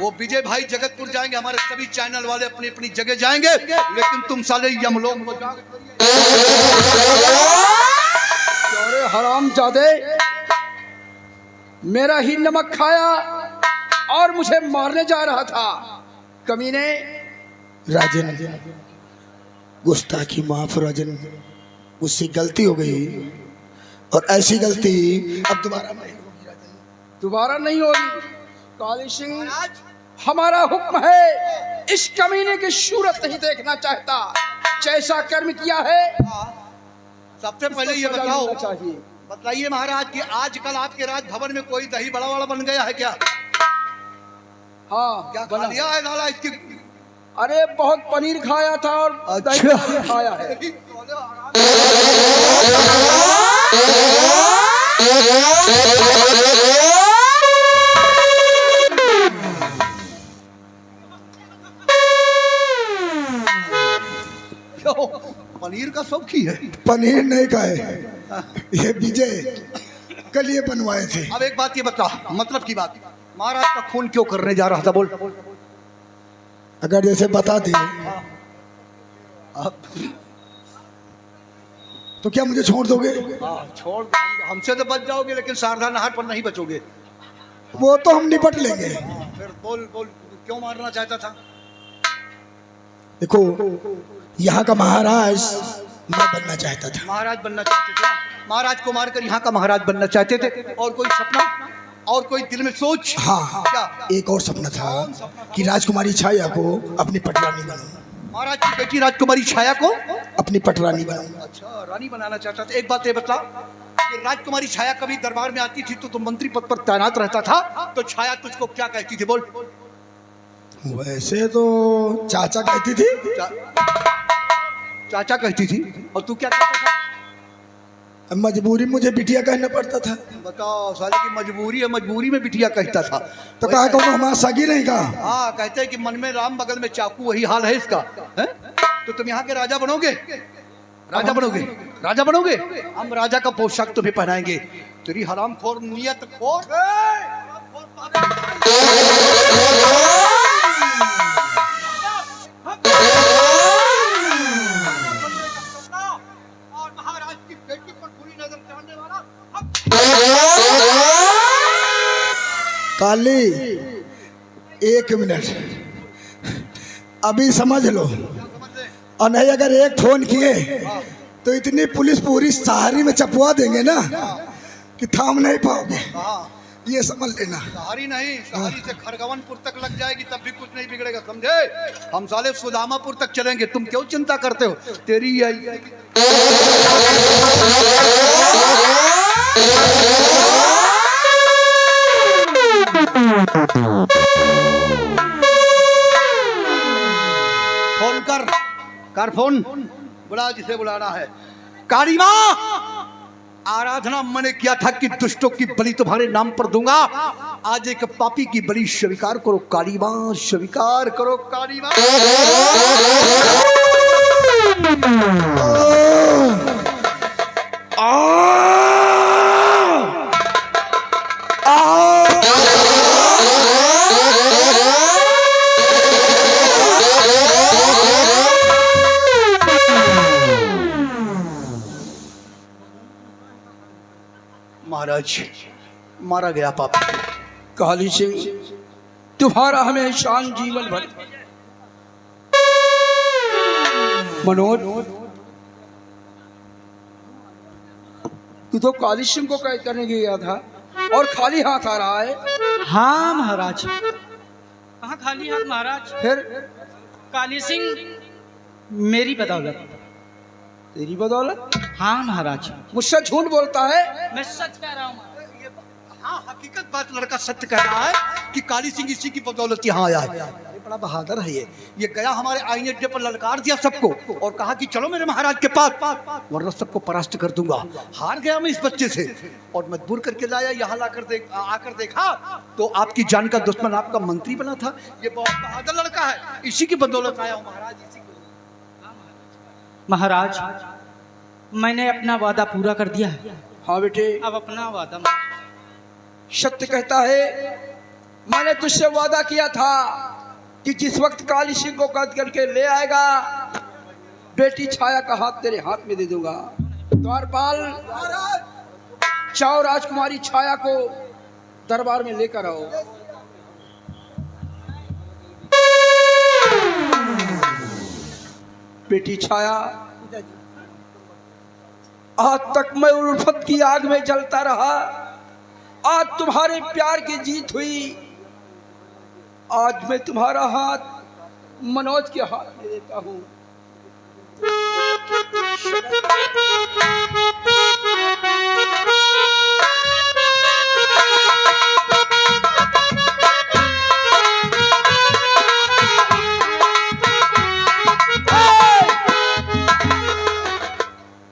वो विजय भाई जगतपुर जाएंगे, हमारे सभी चैनल वाले अपनी अपनी जगह जाएंगे, लेकिन तुम साले यमलोक को जाओगे। अरे हरामजादे, मेरा ही नमक खाया और मुझे मारने जा रहा था कमीने। राजन, गुस्ताखी माफ राजन, मुझसे गलती हो गई और ऐसी गलती अब दोबारा नहीं होगी राजन। दोबारा नहीं होगी। काली सिंह, हमारा हुक्म है, इस कमीने की सूरत नहीं देखना चाहता। जैसा कर्म किया है सबसे पहले ये बताओ, बताइए महाराज कि आजकल आपके राजभवन में कोई दही बड़ा वाला बन गया है क्या? हाँ, क्या खा लिया है लाला इसकी? अरे बहुत पनीर खाया था और दही भी खाया है। क्यों, पनीर का शौकी है? पनीर नहीं खाए, ये विजय कल ये बनवाए थे। अब एक बात ये बता, मतलब की बात, महाराज का खून क्यों करने जा रहा था? बोल। अगर जैसे बता दे तो क्या मुझे छोड़ दोगे? छोड़, हमसे तो बच जाओगे लेकिन सावधान हाट पर नहीं बचोगे। वो तो हम निपट लेंगे। फिर बोल बोल, क्यों मारना चाहता था? देखो, यहाँ का महाराज मैं बनना चाहता था। महाराज बनना चाहते थे? महाराज को मारकर यहाँ का महाराज बनना चाहते थे? और कोई सपना और कोई दिल में सोच? हाँ, क्या? एक और सपना था कि राजकुमारी छाया को अपनी पटरानी बनाऊं। महाराज की बेटी राजकुमारी छाया को अपनी पटरानी बनाऊं। अच्छा, रानी बनाना चाहता था। एक बात ये बता कि राजकुमारी छाया कभी दरबार में आती थी तो तुम मंत्री पद पर तैनात रहता था, तो छाया तुझको क्या कहती थी? बोल। वैसे तो चाचा कहती थी। चाचा कहती थी, और तू क्या कहता था? मजबूरी मुझे बिटिया कहना पड़ता था। बताओ, साले की मजबूरी है, मजबूरी में बिटिया कहता था। तो कहा कौन हमारा सगी नहीं कहा? हाँ, कहते हैं कि मन में राम बगल में चाकू, वही हाल है इसका। है? तो तुम यहाँ के राजा बनोगे? राजा बनोगे? राजा बनोगे? हम राजा का पोशाक तुम्हें पहनाएंगे। तेरी हरामखोर नियत खोर। और महाराज की बेटी पर बुरी नजर डालने वाला काली, एक मिनट, अभी समझ लो। और नहीं, अगर एक फोन किए तो इतनी पुलिस पूरी सहारी में चपवा देंगे ना कि थाम नहीं पाओगे। ये समझ लेना। सहारी नहीं, सहारी से खरगवनपुर तक लग जाएगी तब भी कुछ नहीं बिगड़ेगा, समझे? हम साले सुदामापुर तक चलेंगे, तुम क्यों चिंता करते हो? तेरी यही फोन कर फोन, बुला जिसे बुलाना है। काली माँ, आराधना मैंने किया था कि दुष्टों की बलि तुम्हारे नाम पर दूंगा। आज एक पापी की बलि स्वीकार करो काली माँ, स्वीकार करो काली माँ। महाराज, मारा गया पापी। काली सिंह, तुम्हारा हमें शान जीवन भर। मनोज, तू तो काली सिंह को कैद करने गया था और खाली हाथ आ रहा है। हाँ महाराज। कहाँ खाली हाथ महाराज? फिर काली सिंह मेरी बदौलत। तेरी बदौलत? हाँ महाराज। मुझसे झूठ बोलता है? मैं सच कह रहा हूँ। हाँ, हकीकत बात लड़का सत्य कह रहा है कि काली सिंह इसी की बदौलत यहाँ आया है। अरे बड़ा बहादुर है ये गया हमारे आईने अड्डे पर ललकार दिया सबको और कहा कि चलो मेरे महाराज के पास, वरना सबको परास्त कर दूंगा। हार गया मैं इस बच्चे से और मजबूर करके लाया यहाँ, आकर देखा तो आपकी जान का दुश्मन आपका मंत्री बना था। ये बहुत बहादुर लड़का है, इसी की बदौलत आया हूँ महाराज, इसी की। महाराज, मैंने अपना वादा पूरा कर दिया है। हाँ बेटे, अब अपना वादा सत्य कहता है मैंने तुझसे वादा किया था कि जिस वक्त काली सिंह को कैद करके ले आएगा, बेटी छाया का हाथ तेरे हाथ में दे दूंगा। द्वारपाल, जाओ राजकुमारी छाया को दरबार में लेकर आओ। बेटी छाया, आज तक मैं उल्फत की आग में जलता रहा, आज तुम्हारे प्यार की जीत हुई। आज मैं तुम्हारा हाथ मनोज के हाथ में देता हूं।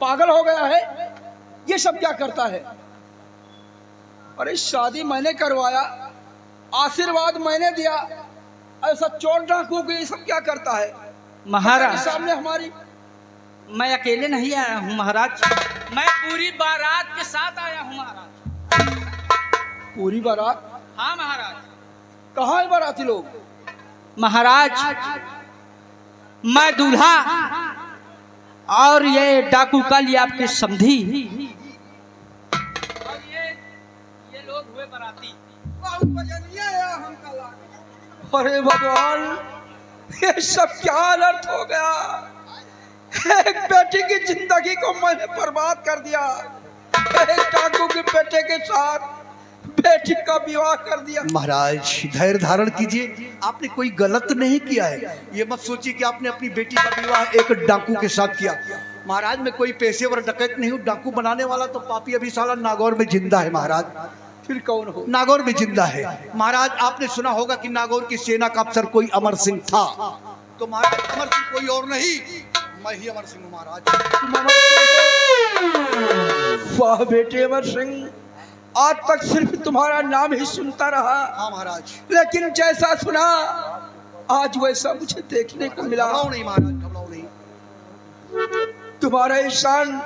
पागल हो गया है, ये सब क्या करता है? अरे शादी मैंने करवाया, आशीर्वाद मैंने दिया, ऐसा चोर डाकू को ये सब क्या करता है? महाराज सामने हमारी, मैं अकेले नहीं आया हूँ महाराज, मैं पूरी बारात के साथ आया हूँ महाराज। पूरी बारात? हाँ महाराज। कहाँ है बाराती लोग? महाराज मैं दूल्हा और ये डाकू काली आपके समधी, और ये लोग हुए बाराती। अरे भगवान, ये सब क्या अनर्थ हो गया? एक बेटी की जिंदगी को मैंने बर्बाद कर दिया, एक डाकू के बेटे के साथ बेटी का विवाह कर दिया। महाराज धैर्य धारण कीजिए, आपने कोई गलत नहीं किया है। ये मत सोचिए कि आपने अपनी बेटी का विवाह एक डाकू के साथ किया। महाराज मैं कोई पेशेवर डकैत नहीं हूँ, डाकू बनाने वाला तो पापी अभी साला नागौर में जिंदा है महाराज। फिर कौन हो? नागौर में जिंदा है महाराज। आपने सुना होगा कि नागौर की सेना का अफसर कोई अमर सिंह था, तो महाराज अमर सिंह कोई और नहीं, मैं ही अमर सिंह हूँ महाराज। तुम अमर सिंह हो? वाह बेटे अमर सिंह, आज तक सिर्फ तुम्हारा नाम ही सुनता रहा। हाँ महाराज। लेकिन जैसा सुना आज वैसा मुझे देखने को मिला। घबराओ नहीं महाराज, घबराओ नहीं। तुम्हारा एहसान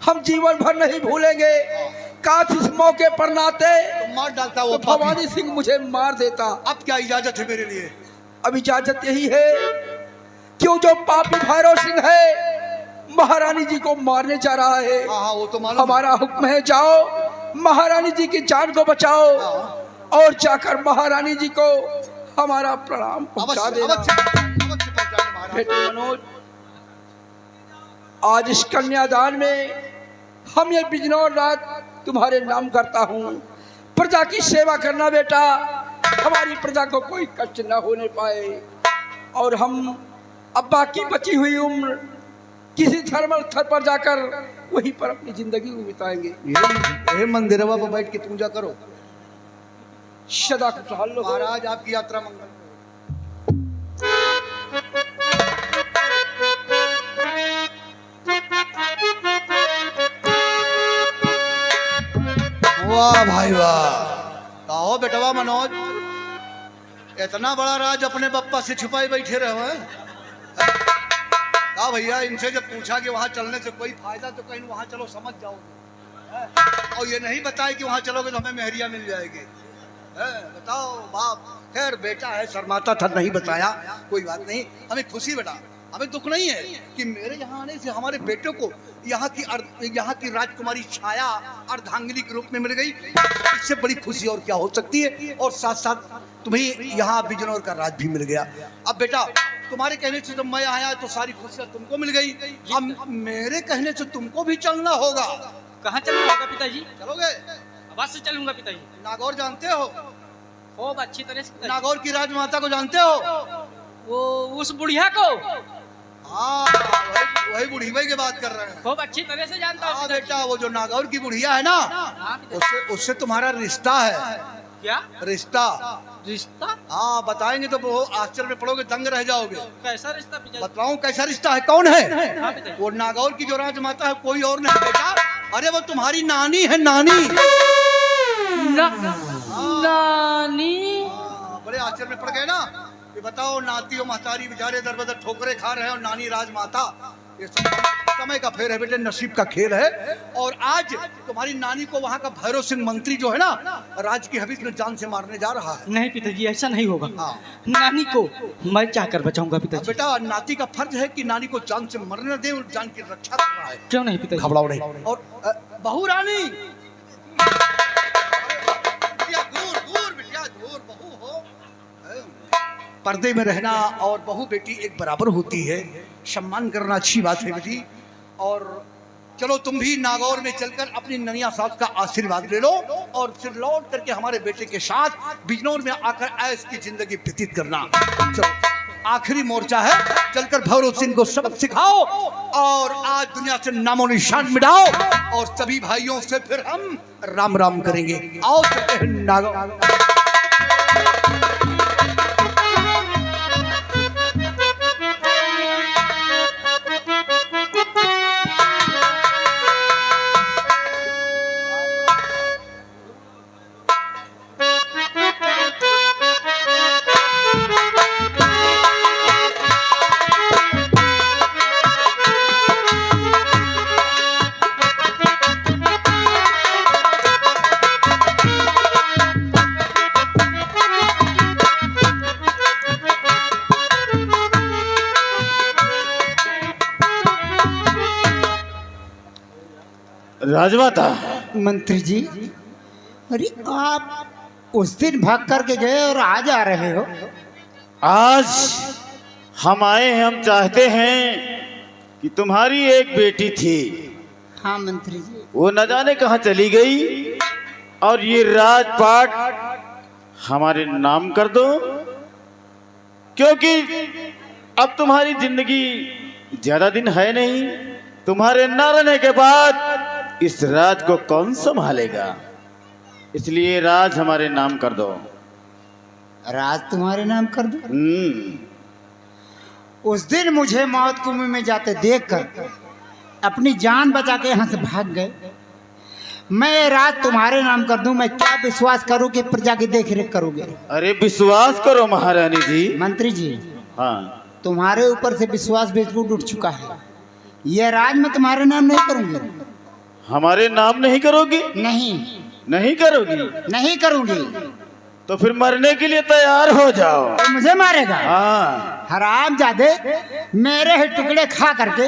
हम जीवन भर नहीं भूलेंगे। काश इस मौके पर नाते तो मार डालता वो तो भवानी सिंह मुझे मार देता। अब क्या इजाजत है मेरे लिए? अब इजाजत यही है, क्यों जो पापी भैरव सिंह है महारानी जी को मारने जा रहा है। हाँ वो तो मालूम। हमारा हुक्म है, जाओ महारानी जी की जान को बचाओ और जाकर महारानी जी को हमारा प्रणाम पहुंचा देना। बेटे मनोज, आज इस कन्यादान में हम ये बिजनौर रात तुम्हारे नाम करता हूँ। प्रजा की सेवा करना बेटा, हमारी प्रजा को कोई कष्ट न होने पाए, और हम अब बाकी बची हुई उम्र किसी धर्म स्थल पर जाकर वहीं पर अपनी जिंदगी को बिताएंगे। ये मंदिरवा पर बैठ के पूजा करो। सदा खुशहाल रहो। महाराज आपकी यात्रा मंगल। वाह भाई वाह, कहो बेटवा मनोज, इतना बड़ा राज अपने बप्पा से छुपाई बैठे रहो हैं? कहा भैया, इनसे जब पूछा कि वहां चलने से कोई फायदा, तो कहीं वहां चलो समझ जाओगे, और ये नहीं बताए कि वहां चलोगे तो हमें मेहरिया मिल जाएगी। बताओ बाप। खैर बेटा है, शर्माता था, नहीं बताया, कोई बात नहीं, हमें खुशी बेटा, हमें दुख नहीं है कि मेरे यहाँ आने से हमारे बेटे को यहाँ की राजकुमारी छाया अर्धांगिनी के रूप में मिल गई। इससे बड़ी खुशी और क्या हो सकती है। और साथ साथ तुम्हें यहाँ बिजनौर का राज भी मिल गया। अब बेटा तुम्हारे कहने से जब मैं आया तो सारी खुशियाँ तुमको मिल गई, अब मेरे कहने से तुमको भी चलना होगा। कहाँ चलना होगा पिताजी? चलोगे? अवश्य चलूंगा पिताजी। नागौर जानते हो? खूब अच्छी तरह से पिताजी। नागौर की राजमाता को जानते हो? वो उस बुढ़िया को? हाँ वही बुढ़िया की बात कर रहे हैं। खूब अच्छी तरह से जानता हूँ हाँ पिताजी। बेटा, वो जो नागौर की बुढ़िया है ना, हाँ पिताजी। उससे तुम्हारा रिश्ता है। क्या रिश्ता? रिश्ता? हाँ बताएंगे तो वो आश्चर्य में पड़ोगे, दंग रह जाओगे। कैसा रिश्ता पिताजी? बताऊं कैसा रिश्ता है? कौन है? हाँ पिताजी। वो नागौर की जो राजमाता है कोई और नहीं बेटा, अरे वो तुम्हारी नानी है, नानी। नानी? बड़े आश्चर्य में पड़ गए ना कि बताओ, नाती और महतारी बेचारे दर बदर ठोकरे खा रहे हैं और नानी राजमाता, ये सब समय का फेर है बेटे, नसीब का खेल है। और आज तुम्हारी नानी को वहाँ का भैरव सिंह मंत्री जो है ना, राज की हवेली में जान से मारने जा रहा है। नहीं पिताजी, ऐसा नहीं होगा। हाँ। नानी को मैं क्या कर बचाऊंगा पिताजी? बेटा नाती का फर्ज है कि नानी को जान से मरने न दे और जान की रक्षा करना है। क्यों नहीं पिताजी? घबराओ नहीं। और बहू रानी, बिटिया दूर दूर, बिटिया दूर, बहू हो पर्दे में रहना और बहू बेटी एक बराबर होती है, सम्मान करना अच्छी बात है बेटी। और चलो तुम भी नागौर में चलकर अपनी ननिया सास का आशीर्वाद ले लो और फिर लौट करके हमारे बेटे के साथ बिजनौर में आकर ऐश की जिंदगी व्यतीत करना। चलो आखिरी मोर्चा है, चलकर भैरव सिंह को सबक सिखाओ और आज दुनिया से नामो निशान मिटाओ और सभी भाइयों से फिर हम राम राम करेंगे। आओ चलते हैं नागौर। राजमाता, मंत्री जी, अरे आप उस दिन भाग करके गए और आज आ रहे हो? आज हम आए हैं, हम चाहते हैं कि तुम्हारी एक बेटी थी, हाँ मंत्री जी। वो न जाने कहाँ चली गई और ये राजपाट हमारे नाम कर दो, क्योंकि अब तुम्हारी जिंदगी ज्यादा दिन है नहीं। तुम्हारे न रहने के बाद इस राज को कौन संभालेगा, इसलिए राज हमारे नाम कर दो। राज तुम्हारे नाम कर दो? उस दिन मुझे मौत कुएं में जाते देखकर अपनी जान बचा के यहाँ से भाग गए। मैं राज तुम्हारे नाम कर दूं, मैं क्या विश्वास करूं कि प्रजा की देख रेख करोगे? अरे विश्वास करो महारानी जी। मंत्री जी, हाँ, तुम्हारे ऊपर से विश्वास बिल्कुल उठ चुका है। यह राज मैं तुम्हारे नाम नहीं करूंगी। हमारे नाम नहीं करोगी? नहीं, नहीं करोगी? नहीं करूंगी। तो फिर मरने के लिए तैयार हो जाओ। तो मुझे मारेगा? हाँ। हरामजादे, मेरे ही टुकड़े खा करके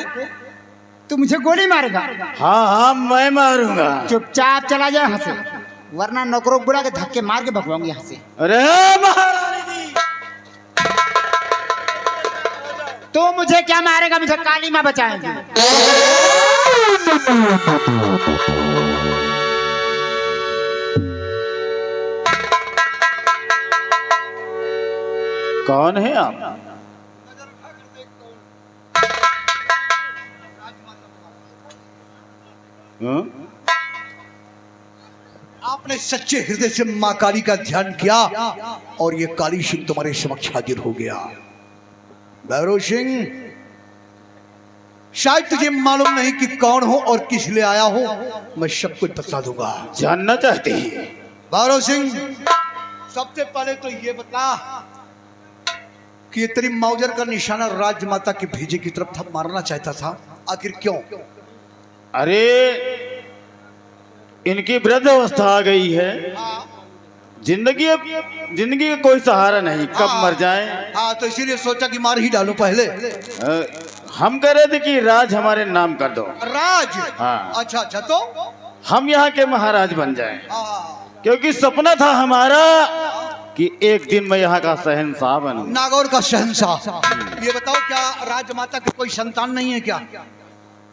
तू मुझे गोली मारेगा? हाँ हाँ, मैं मारूंगा। चुपचाप चला जाए यहाँ से, वरना नौकरों बुला के धक्के मार के भगवाऊंगी यहाँ से। अरे महारानी जी, तो मुझे क्या मारेगा? मुझे काली माँ बचाएगी। कौन है आप? हाँ? आपने सच्चे हृदय से मां काली का ध्यान किया और ये काली सिंह तुम्हारे समक्ष हाजिर हो गया। भैरव सिंह, शायद तुझे मालूम नहीं कि कौन हो और किस लिए आया हो, मैं सब कुछ बता दूंगा। जानना चाहते हैं? भैरव सिंह, सबसे पहले तो ये बता कि ये तेरी मौजर का निशाना राजमाता के भेजे की तरफ था, मारना चाहता था, आखिर क्यों? अरे इनकी वृद्ध अवस्था आ गई है, जिंदगी का कोई सहारा नहीं, कब मर जाएं। हाँ, तो इसीलिए सोचा कि मार ही डालो पहले। हम कह रहे थे कि राज हमारे नाम कर दो। राज? हाँ। अच्छा अच्छा, तो हम यहाँ के महाराज बन जाएं, हाँ। क्योंकि सपना था हमारा कि एक दिन मैं यहाँ का शहंशाह बनूं। नागौर का शहंशाह। ये बताओ, क्या राजमाता की कोई संतान नहीं है क्या?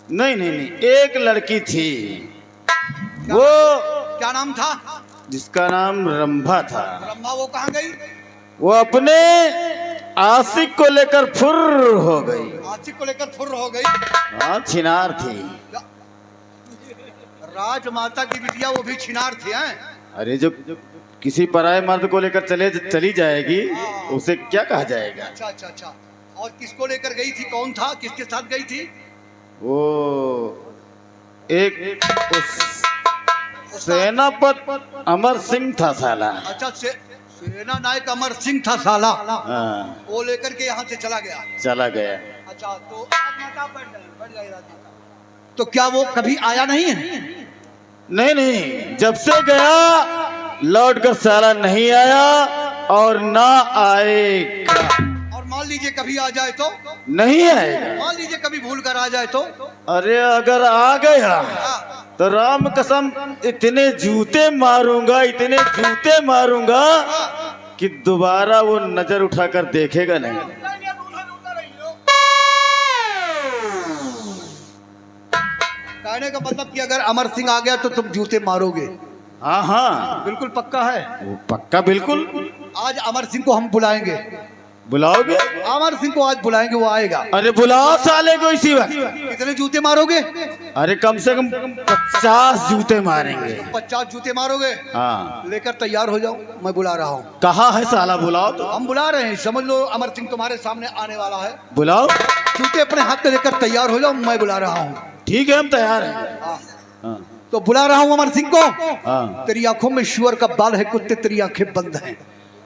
नहीं नहीं नहीं, एक लड़की थी, वो क्या नाम था? जिसका नाम रंभा था। रंभा? वो कहाँ गई? वो अपने आशिक को लेकर फुर हो गई। आशिक को लेकर फुर हो गई? हाँ, छिनार थी। राजमाता की बिटिया वो भी छिनार थी हैं? अरे जो किसी पराये मर्द को लेकर चली जाएगी, उसे क्या कहा जाएगा? अच्छा अच्छा अच्छा। और किसको लेकर गई थी? कौन था? किसके साथ गई थी? वो एक सेनापति अमर सिंह था साला। अच्छा, सेना नायक अमर सिंह था साला। हाँ, वो लेकर के यहाँ से चला गया। चला गया। अच्छा, तो राजमाता बैठ गई राजमाता। तो क्या वो कभी आया नहीं है? नहीं नहीं, जब से गया लौट कर साला नहीं आया और ना आएगा। और मान लीजिए कभी आ जाए तो? नहीं आएगा। मान लीजिए कभी भूल कर आ जाए तो? अरे अगर आ गया तो राम कसम इतने जूते मारूंगा, इतने जूते मारूंगा कि दोबारा वो नजर उठाकर देखेगा नहीं। कहने का मतलब कि अगर अमर सिंह आ गया तो तुम जूते मारोगे? हाँ हाँ, बिल्कुल पक्का है। वो पक्का बिल्कुल। आज अमर सिंह को हम बुलाएंगे। बुलाओगे? अमर सिंह को आज बुलाएंगे, वो आएगा। अरे बुलाओ साले को इसी वक्त। कितने जूते मारोगे? अरे कम से कम 50 जूते मारेंगे। 50 जूते मारोगे? हाँ। लेकर तैयार हो जाओ, मैं बुला रहा हूँ। कहाँ है साला? बुलाओ तो। हम बुला रहे हैं, समझ लो अमर सिंह तुम्हारे सामने आने वाला है। बुलाओ। जूते अपने हाथ में लेकर तैयार हो जाओ, मैं बुला रहा हूँ। ठीक है, हम तैयार हैं। हाँ। तो बुला रहा हूँ अमर सिंह को। हाँ। तेरी आंखों में शुअर का बाल है, कुत्ते तेरी आंखें बंद हैं।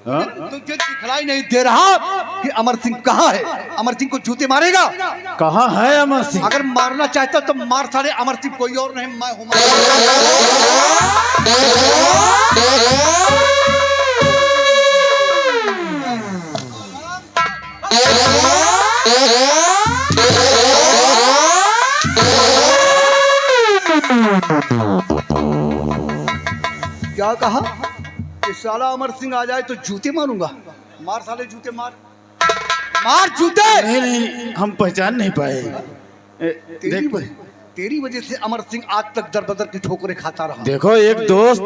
हाँ? तुझे दिखलाई नहीं दे रहा कि अमर सिंह कहाँ है? अमर सिंह को जूते मारेगा? कहाँ है अमर सिंह? अगर मारना चाहता तो मार साले अमर सिंह, कोई और नहीं, मैं हूँ। क्या कहा कि साला अमर सिंह आ जाए तो जूते मारूंगा? मार साले जूते, मार मार जूते। नहीं नहीं, हम पहचान नहीं पाए। तेरी वजह से अमर सिंह आज तक दर बदर की ठोकरें खाता रहा। देखो, एक दोस्त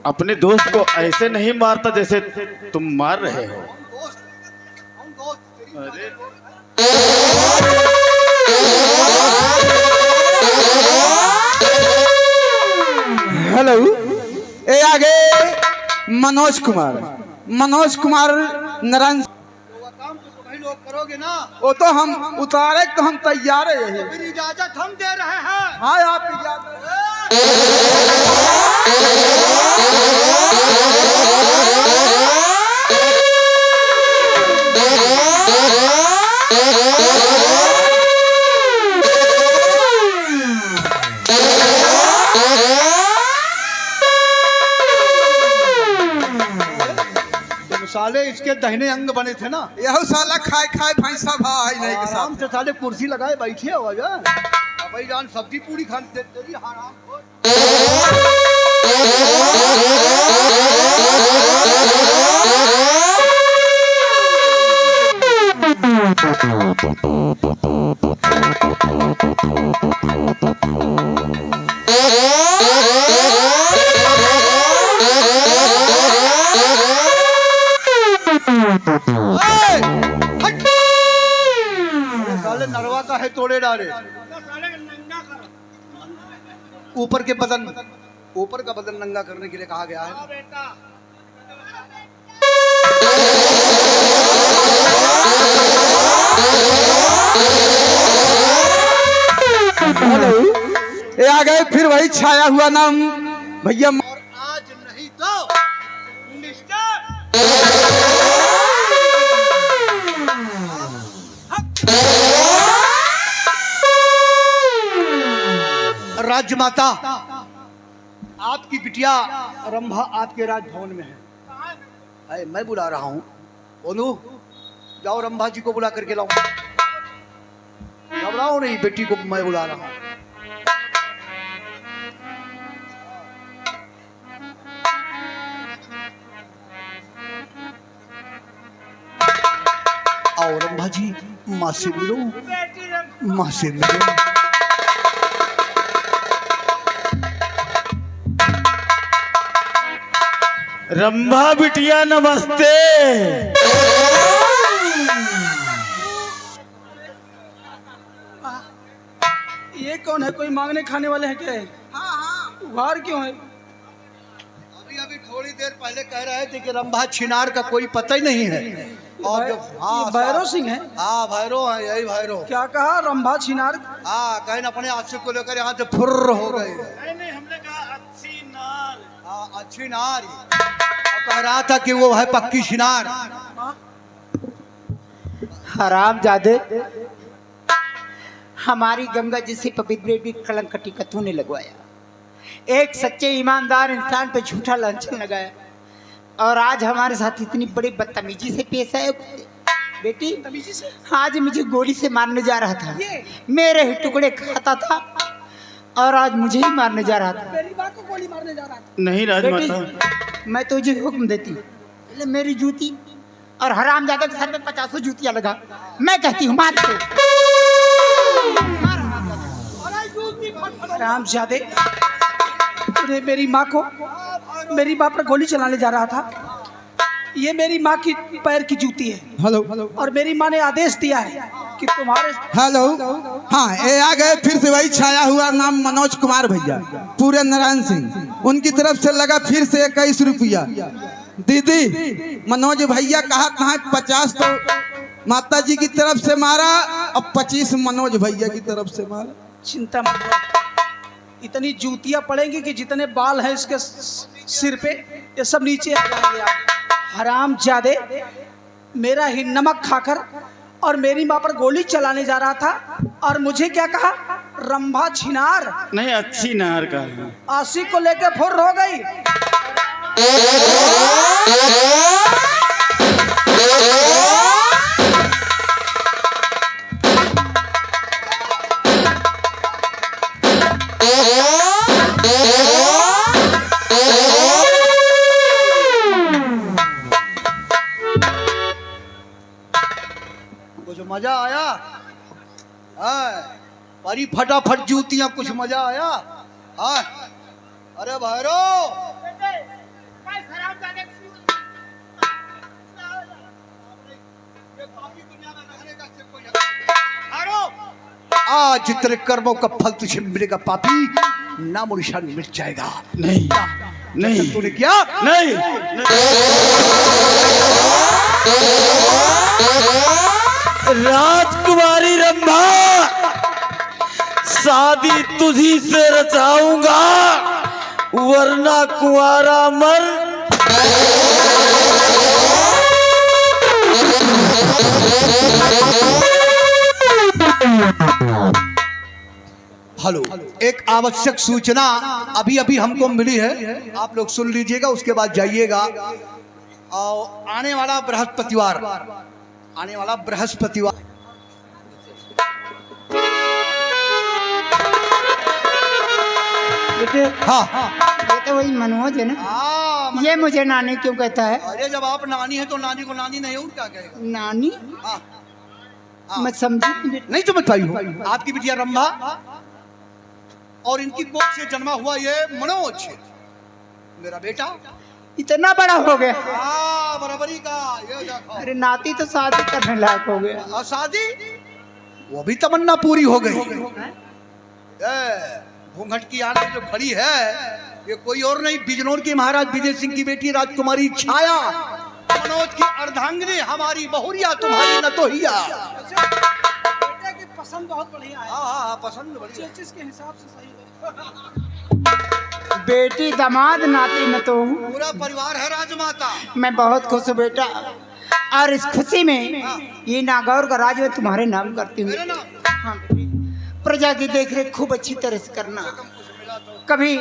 अपने दोस्त को ऐसे नहीं मारता जैसे तुम मार रहे हो। हेलो, ए आगे मनोज कुमार नारायण। काम तो भाई लोग करोगे ना? वो तो हम उतारे तो हम तैयार है। फिर इजाजत हम दे रहे हैं। हाँ, आप इजाजत। साले इसके दाहिने अंग बने थे ना? यह साला खाए खाए भैंसा भाई नहीं के आराम साथ। से साले कुर्सी लगाए बैठे हो जा। भाई जान सब्जी पूरी खाने दे तेरी हराम खोर। साले नरवा का है तोड़े डाले। ऊपर के बदन, ऊपर का बदन नंगा करने के लिए कहा गया है। हेलो, ये आ गए फिर वही छाया हुआ नाम भैया। और आज नहीं तो राजमाता, आपकी बिटिया रंभा आपके राजभवन में है। मैं बुला रहा हूँ। ओनू, जाओ रंभा जी को बुला करके लाओ। घबराओ नहीं, बेटी को मैं बुला रहा हूँ। आओ रंभा जी, माँ से मिलो, माँ से मिलो। रंभा बिटिया नमस्ते। ये कौन है? कोई मांगने खाने वाले हैं क्या? हाँ, उघार क्यों है? अभी अभी थोड़ी देर पहले कह रहे थे कि रंभा छिनार का कोई पता ही नहीं है। और जो भैरव सिंह है। हाँ भैरो है, यही भैरो। क्या कहा? रंभा छिनार। हाँ, कहीं अपने आशिक को लेकर यहाँ से फुर्र हो गए। नहीं, हमने कहा अच्छी नार। हाँ, अच्छी नार। कह रहा था कि वो है पक्की छिनार। हराम जादे, हमारी गंगा जैसी पवित्र बेटी कलंक का टीका तूने लगवाया। एक सच्चे ईमानदार इंसान पे झूठा लांछन लगाया और आज हमारे साथ इतनी बड़ी बदतमीजी से पेश आए। बेटी आज मुझे गोली से मारने जा रहा था, मेरे ही टुकड़े खाता था और आज मुझे ही मारने जा रहा था। मेरी माँ को गोली मारने जा रहा था। नहीं राजमाता, बेटी मैं तुझे हुक्म देती हूँ, ले मेरी जूती और हरामजादा के सर में 50 जूतियां लगा। मैं कहती हूँ मार दे। हरामजादे, तूने मेरी माँ पर गोली चलाने जा रहा था। ये मेरी माँ की पैर की जूती है। हेलो और मेरी माँ ने आदेश दिया है कि तुम्हारे हेलो। हाँ, ये आ गए फिर से वही छाया हुआ नाम मनोज कुमार भैया, पूरे नारायण सिंह। उनकी तरफ से लगा फिर से 21 रुपया। दीदी मनोज भैया कहाँ 50 तो माता जी की तरफ से मारा और 25 मनोज भैया की तरफ से मारा। चिंता मत करो, इतनी जूतियां पड़ेंगी कि जितने बाल हैं इसके सिर पे ये सब नीचे आ जाएंगे। हरामजादे, मेरा ही नमक खाकर और मेरी माँ पर गोली चलाने जा रहा था और मुझे क्या कहा? रंभा छिनार। नहीं अच्छी नार का। आशिक को लेकर फुर्र हो गई। कुछ मजा आया? परी फटाफट जूतियां, कुछ मजा आया? हाँ, अरे भैरो आज तेरे कर्मों का फल तुझे मिलेगा पापी, नामो निशान मिट जाएगा। नहीं नहीं तूने किया? नहीं, राजकुमारी रंभा, शादी तुझी से रचाऊंगा वरना कुंवारा मर। हेलो, एक आवश्यक सूचना अभी अभी हमको मिली है, आप लोग सुन लीजिएगा, उसके बाद जाइएगा। और आने वाला बृहस्पतिवार बेटे, हाँ ये तो वही मनोज है ना? ये मुझे नानी क्यों कहता है? अरे जब आप नानी है तो नानी को नानी नहीं और क्या कहेगा? नानी? हाँ, मैं समझी नहीं समझ पाई हूँ। आपकी बिटिया रंभा और इनकी कोख से जन्मा हुआ ये मनोज, मेरा बेटा इतना बड़ा हो गया। बराबरी का ये देखो। अरे नाती तो शादी करने लायक हो गया। और शादी वो भी तमन्ना पूरी हो गई। घूंघट की आने जो खड़ी है ये कोई और नहीं, बिजनौर की महाराज विजय सिंह की बेटी राजकुमारी छाया, मनोज की अर्धांगिनी, हमारी बहुरिया, तुम्हारी नतोहिया। बेटे की पसंद बहुत बढ़िया है। हाँ, पसंद बढ़िया। चीज के हिसाब से सही है। बेटी दामाद नाती में तो हूँ, पूरा परिवार है राजमाता। मैं बहुत खुश हूँ बेटा, और इस खुशी में ये नागौर का राज मैं तुम्हारे नाम करती हूँ। मेरा नाम? हाँ बेटी, प्रजा की देखरेख खूब अच्छी तरह से करना, कभी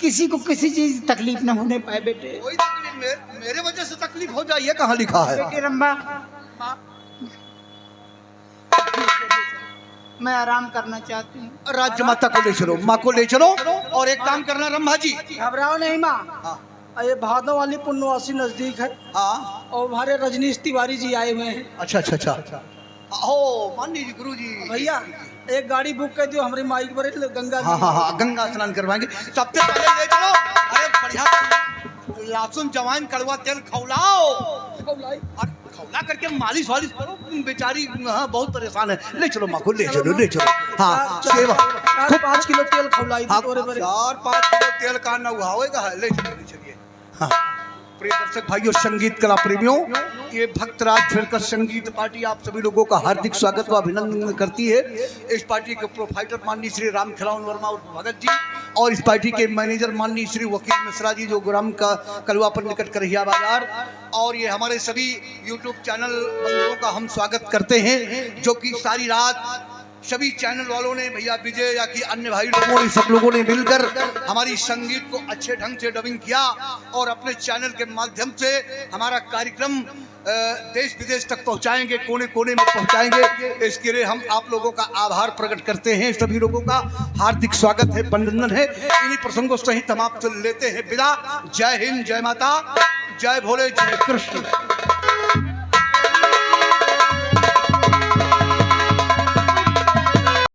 किसी को किसी चीज तकलीफ न होने पाए बेटे। कोई तकलीफ मेरे वजह से तकलीफ हो जाए ये कहाँ लिखा है? बेटी रंभा, मैं आराम करना चाहती हूँ। राज्य माता को ले चलो, माँ को ले चलो, और एक काम करना रंभा जी। घबराओ नहीं माँ। हाँ ये भादो वाली पुण्यवासी नजदीक है हाँ, और हमारे रजनीश तिवारी जी आए हुए हैं। अच्छा अच्छा अच्छा। ओ मानी जी, गुरु जी। भैया एक गाड़ी बुक कर दियो हमारी माई पर गंगा जी। हाँ हाँ हाँ, गंगा स्नान करवाएंगे। सबसे पहले ले चलो, अरे बढ़िया लहसुन जवाइन कड़वा तेल खौलाओ, और खौला करके मालिश वालिश करो, बेचारी हाँ बहुत परेशान है। ले चलो माँ को, ले चलो ले चलो। हाँ सेवा 5 किलो तेल खौलाई हाँ, तोरे बरे। 4-5 किलो तेल का न हुआ है। ले चलिए। हाँ प्रिय दर्शक भाइयों, संगीत कला प्रेमियों, ये भक्तराज फिल्कर संगीत पार्टी आप सभी लोगों का हार्दिक स्वागत व अभिनंदन करती है। इस पार्टी के प्रोफाइटर माननीय श्री राम खिलावन वर्मा और भगत जी, और इस पार्टी के मैनेजर माननीय श्री वकील मिश्रा जी, जो ग्राम का कलवा पर निकट करहिया बाजार। और ये हमारे सभी यूट्यूब चैनल बंधुओं का हम स्वागत करते हैं, जो कि सारी रात सभी चैनल वालों ने, भैया विजय या कि अन्य भाई लोगों ने, सब लोगों ने मिलकर हमारी संगीत को अच्छे ढंग से डबिंग किया और अपने चैनल के माध्यम से हमारा कार्यक्रम देश विदेश तक पहुंचाएंगे, कोने कोने में पहुंचाएंगे। इसके लिए हम आप लोगों का आभार प्रकट करते हैं। सभी लोगों का हार्दिक स्वागत है, वंदन है। इन्हीं प्रसंगों सहित हम आपसे लेते हैं विदा। जय हिंद, जय माता, जय भोले, जय कृष्ण।